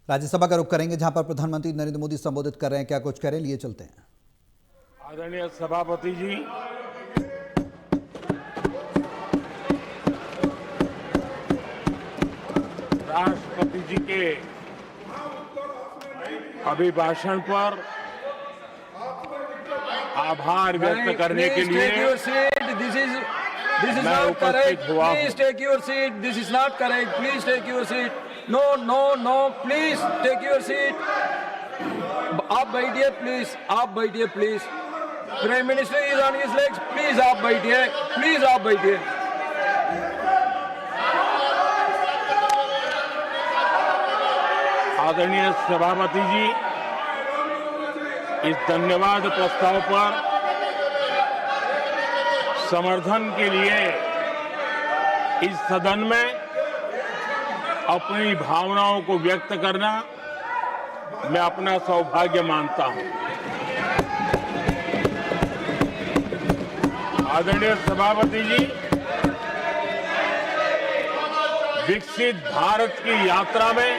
राज्यसभा का रुख करेंगे जहां पर प्रधानमंत्री नरेंद्र मोदी संबोधित कर रहे हैं। क्या कुछ करें, लिए चलते हैं। आदरणीय सभापति जी, राष्ट्रपति जी के अभिभाषण पर आभार व्यक्त करने के लिए This is मैं not correct. उपस्थित हुआ हूं। Please take your seat. This is not correct. Please take your seat. No, no, no. Please take your seat. आप बैठिए प्लीज, आप बैठिए please. Prime minister is on his legs. Please आप बैठिए, प्लीज आप बैठिए। आदरणीय सभापति जी, इस धन्यवाद प्रस्ताव पर समर्थन के लिए इस सदन में अपनी भावनाओं को व्यक्त करना मैं अपना सौभाग्य मानता हूं। आदरणीय सभापति जी, विकसित भारत की यात्रा में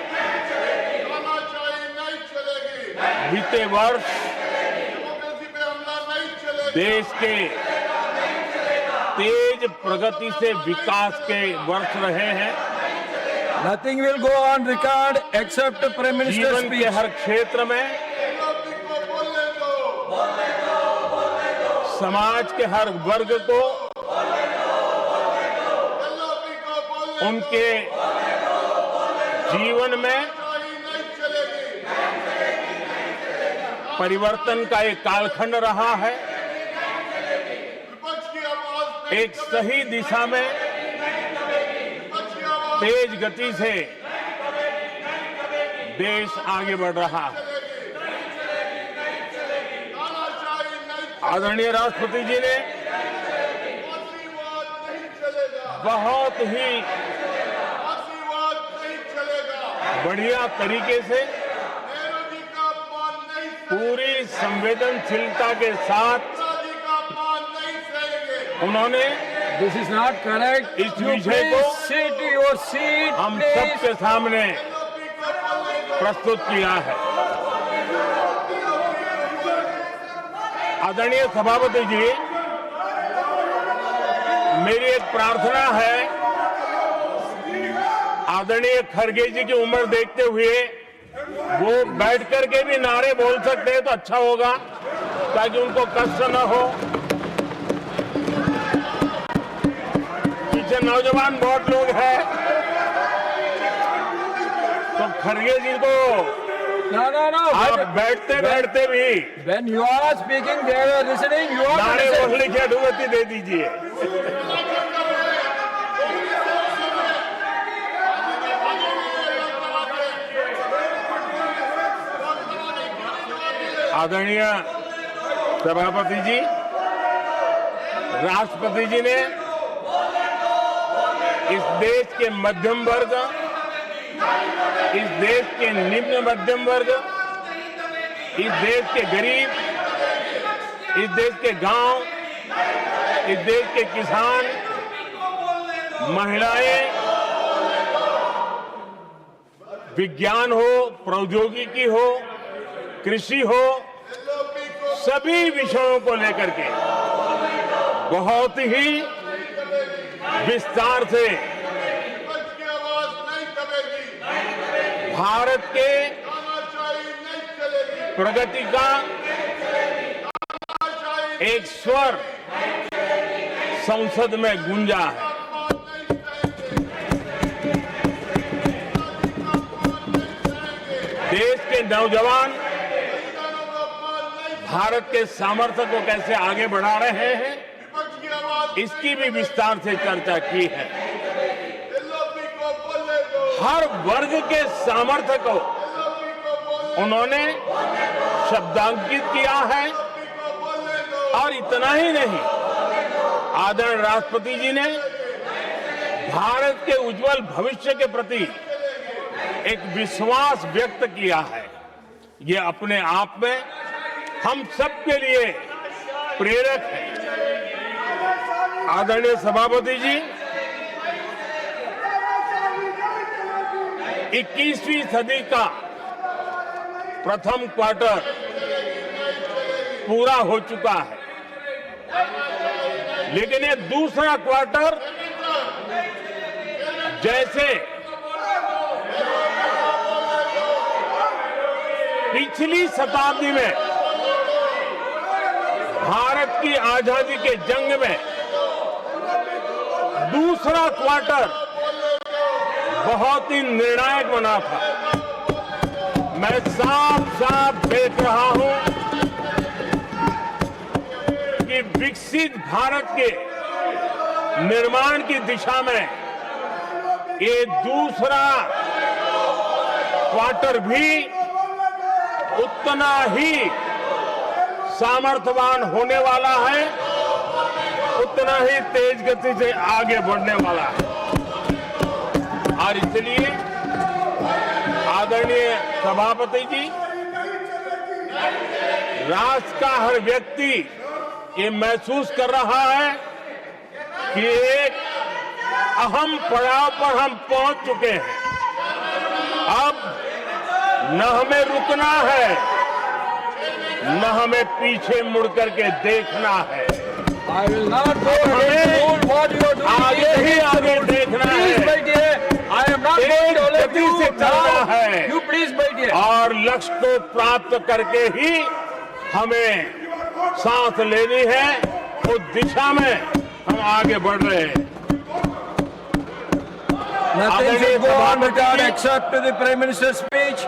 बीते वर्ष देश के तेज प्रगति से विकास के वर्ष रहे हैं। Nothing will go on record except Prime Minister's जीवन के speech. हर क्षेत्र में, समाज के हर वर्ग को उनके जीवन में परिवर्तन का एक कालखंड रहा है। एक सही दिशा में तेज गति से देश आगे बढ़ रहा है। आदरणीय राष्ट्रपति जी ने बहुत ही बढ़िया तरीके से पूरी संवेदनशीलता के साथ उन्होंने This is not correct. इस You विषय please को sit your seat. हम please. सबके सामने प्रस्तुत किया है। आदरणीय सभापति जी, मेरी एक प्रार्थना है, आदरणीय खड़गे जी की उम्र देखते हुए वो बैठ करके भी नारे बोल सकते हैं तो अच्छा होगा, ताकि उनको कष्ट न हो। पीछे नौजवान बहुत लोग हैं, तो खड़गे जी को No. आप बैठते बैठते भी When you are speaking, they are listening. You are नारे listening. बोलने की अनुमति दे दीजिए। आदरणीय सभापति जी, राष्ट्रपति जी ने इस देश के मध्यम वर्ग, इस देश के निम्न मध्यम वर्ग, इस देश के गरीब, इस देश के गांव, इस देश के किसान, महिलाएं, विज्ञान हो, प्रौद्योगिकी हो, कृषि हो, सभी विषयों को लेकर के बहुत ही विस्तार से भारत के प्रगति का एक स्वर संसद में गूंजा है। देश के नौजवान भारत के सामर्थ्य को कैसे आगे बढ़ा रहे हैं, इसकी भी विस्तार से चर्चा की है। हर वर्ग के सामर्थ्य को उन्होंने शब्दांकित किया है। और इतना ही नहीं, आदरणीय राष्ट्रपति जी ने भारत के उज्जवल भविष्य के प्रति एक विश्वास व्यक्त किया है। ये अपने आप में हम सबके लिए प्रेरक है। आदरणीय सभापति जी, 21वीं सदी का प्रथम क्वार्टर पूरा हो चुका है, लेकिन ये दूसरा क्वार्टर जैसे पिछली शताब्दी में भारत की आजादी के जंग में दूसरा क्वार्टर बहुत ही निर्णायक बना था। मैं साफ साफ देख रहा हूं कि विकसित भारत के निर्माण की दिशा में ये दूसरा क्वार्टर भी उतना ही सामर्थ्यवान होने वाला है, उतना ही तेज गति से आगे बढ़ने वाला है। और इसलिए आदरणीय सभापति जी, राष्ट्र का हर व्यक्ति ये महसूस कर रहा है कि एक अहम पड़ाव पर हम पहुंच चुके हैं। अब न हमें रुकना है, न हमें पीछे मुड़ करके देखना है। I will not go against what you are doing. आगे ही आगे देखना Please, my है, dear. I am not going to let गति you से चलना down. है। You please, my dear. और लक्ष्य को प्राप्त करके ही हमें सांस लेनी है, उस दिशा में हम आगे बढ़ रहे हैं। Nothing should go on record except the Prime Minister's speech.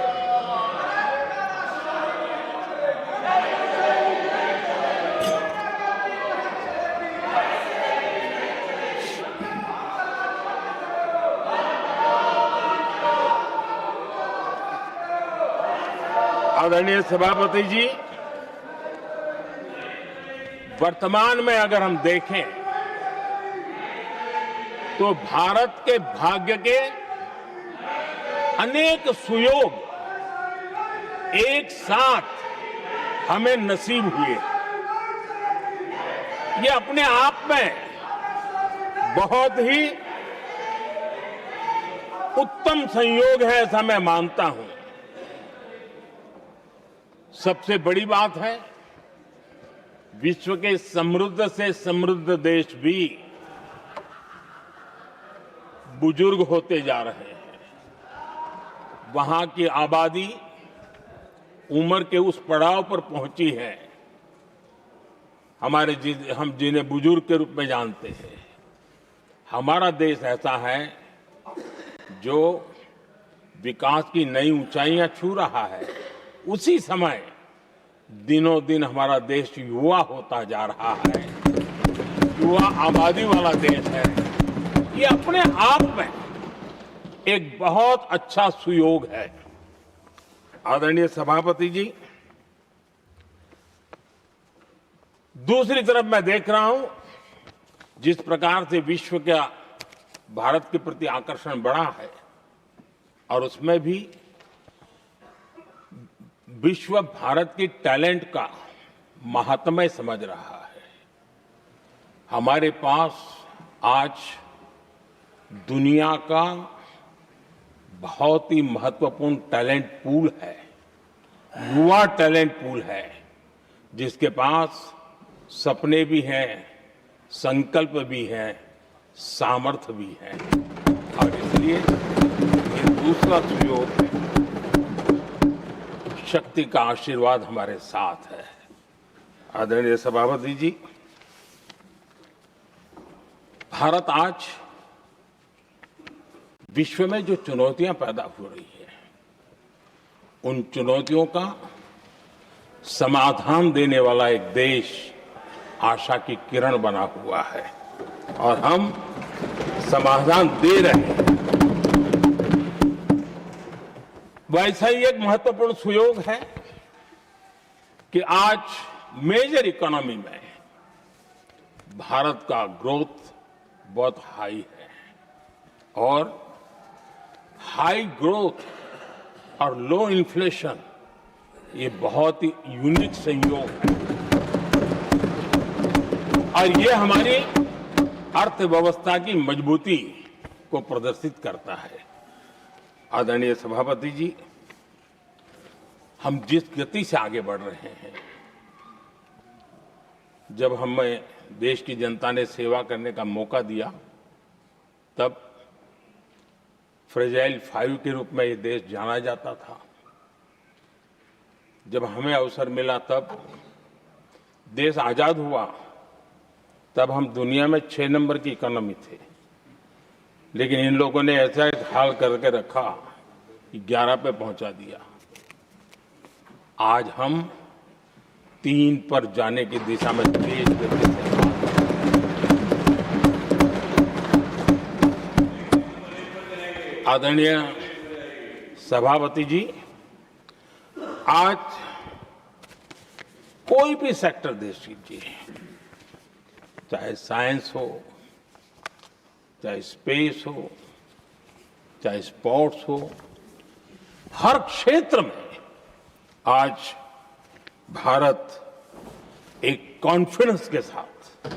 आदरणीय सभापति जी, वर्तमान में अगर हम देखें तो भारत के भाग्य के अनेक सुयोग एक साथ हमें नसीब हुए। ये अपने आप में बहुत ही उत्तम संयोग है, ऐसा मैं मानता हूं। सबसे बड़ी बात है, विश्व के समृद्ध से समृद्ध देश भी बुजुर्ग होते जा रहे हैं। वहां की आबादी उम्र के उस पड़ाव पर पहुंची है हम जिन्हें बुजुर्ग के रूप में जानते हैं। हमारा देश ऐसा है जो विकास की नई ऊंचाइयां छू रहा है। उसी समय दिनों दिन हमारा देश युवा होता जा रहा है, युवा आबादी वाला देश है। ये अपने आप में एक बहुत अच्छा सुयोग है। आदरणीय सभापति जी, दूसरी तरफ मैं देख रहा हूं जिस प्रकार से विश्व का भारत के प्रति आकर्षण बढ़ा है, और उसमें भी विश्व भारत की टैलेंट का महात्म्य समझ रहा है। हमारे पास आज दुनिया का बहुत ही महत्वपूर्ण टैलेंट पूल है, युवा टैलेंट पूल है, जिसके पास सपने भी हैं, संकल्प भी हैं, सामर्थ्य भी है। और इसलिए ये दूसरा सुयोग है। शक्ति का आशीर्वाद हमारे साथ है। आदरणीय सभापति जी, भारत आज विश्व में जो चुनौतियां पैदा हो रही है, उन चुनौतियों का समाधान देने वाला एक देश आशा की किरण बना हुआ है, और हम समाधान दे रहे हैं। वैसा ही एक महत्वपूर्ण सुयोग है कि आज मेजर इकोनॉमी में भारत का ग्रोथ बहुत हाई है, और हाई ग्रोथ और लो इन्फ्लेशन ये बहुत ही यूनिक संयोग है, और ये हमारी अर्थव्यवस्था की मजबूती को प्रदर्शित करता है। आदरणीय सभापति जी, हम जिस गति से आगे बढ़ रहे हैं, जब हमें देश की जनता ने सेवा करने का मौका दिया, तब फ्रेजाइल 5 के रूप में ये देश जाना जाता था। जब हमें अवसर मिला, तब देश आजाद हुआ, तब हम दुनिया में 6 नंबर की इकोनॉमी थे। लेकिन इन लोगों ने ऐसा एक हाल करके रखा कि 11 पे पहुंचा दिया। आज हम 3 पर जाने की दिशा में तेज गति से आदरणीय सभापति जी, आज कोई भी सेक्टर देश कीजिए, चाहे साइंस हो, चाहे स्पेस हो, चाहे स्पोर्ट्स हो, हर क्षेत्र में आज भारत एक कॉन्फिडेंस के साथ,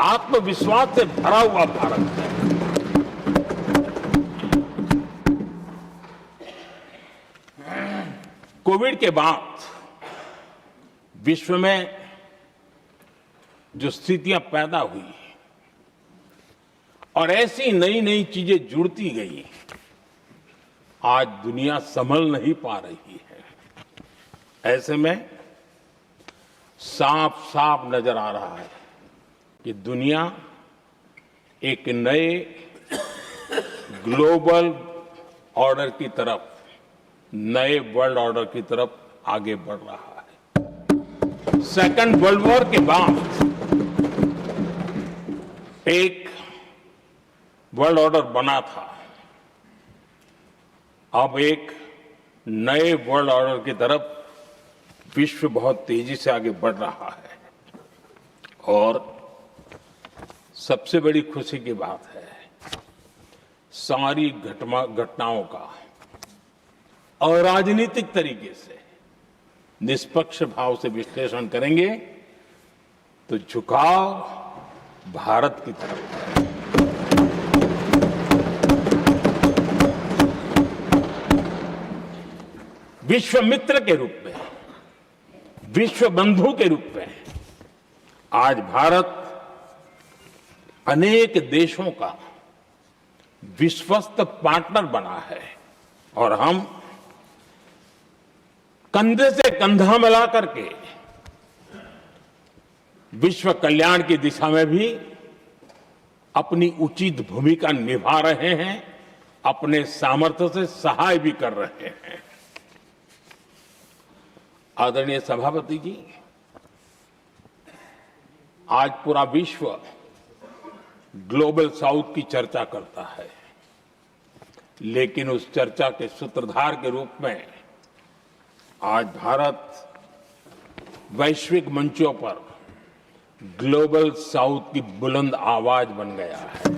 आत्मविश्वास से भरा हुआ भारत है। कोविड के बाद विश्व में जो स्थितियां पैदा हुई और ऐसी नई नई चीजें जुड़ती गई, आज दुनिया संभल नहीं पा रही है। ऐसे में साफ साफ नजर आ रहा है कि दुनिया एक नए ग्लोबल ऑर्डर की तरफ, नए वर्ल्ड ऑर्डर की तरफ आगे बढ़ रहा है। सेकेंड वर्ल्ड वॉर के बाद एक वर्ल्ड ऑर्डर बना था, अब एक नए वर्ल्ड ऑर्डर की तरफ विश्व बहुत तेजी से आगे बढ़ रहा है। और सबसे बड़ी खुशी की बात है, सारी घटनाओं का अराजनीतिक तरीके से निष्पक्ष भाव से विश्लेषण करेंगे तो झुकाव भारत की तरफ है। विश्व मित्र के रूप में, विश्व बंधु के रूप में आज भारत अनेक देशों का विश्वस्त पार्टनर बना है और हम कंधे से कंधा मिला करके विश्व कल्याण की दिशा में भी अपनी उचित भूमिका निभा रहे हैं, अपने सामर्थ्य से सहाय भी कर रहे हैं। आदरणीय सभापति जी, आज पूरा विश्व ग्लोबल साउथ की चर्चा करता है, लेकिन उस चर्चा के सूत्रधार के रूप में आज भारत वैश्विक मंचों पर ग्लोबल साउथ की बुलंद आवाज बन गया है।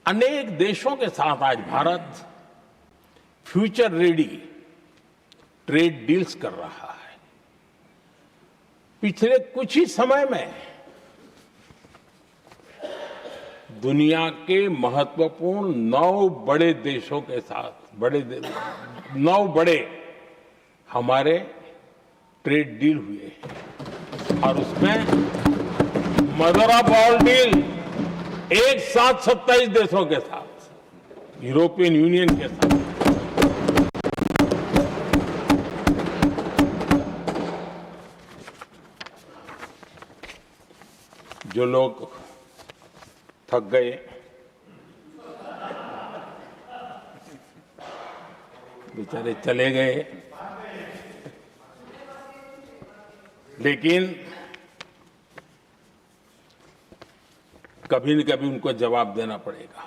अनेक देशों के साथ आज Bharat future ready trade deals कर रहा है। पिछले कुछ ही समय में दुनिया के महत्वपूर्ण 9 बड़े देशों के साथ 9 बड़े हमारे ट्रेड डील हुए हैं और उसमें मदर ऑफ ऑल डील एक साथ 27 देशों के साथ, यूरोपियन यूनियन के साथ। जो लोग थक गए, बेचारे चले गए, लेकिन कभी न कभी उनको जवाब देना पड़ेगा।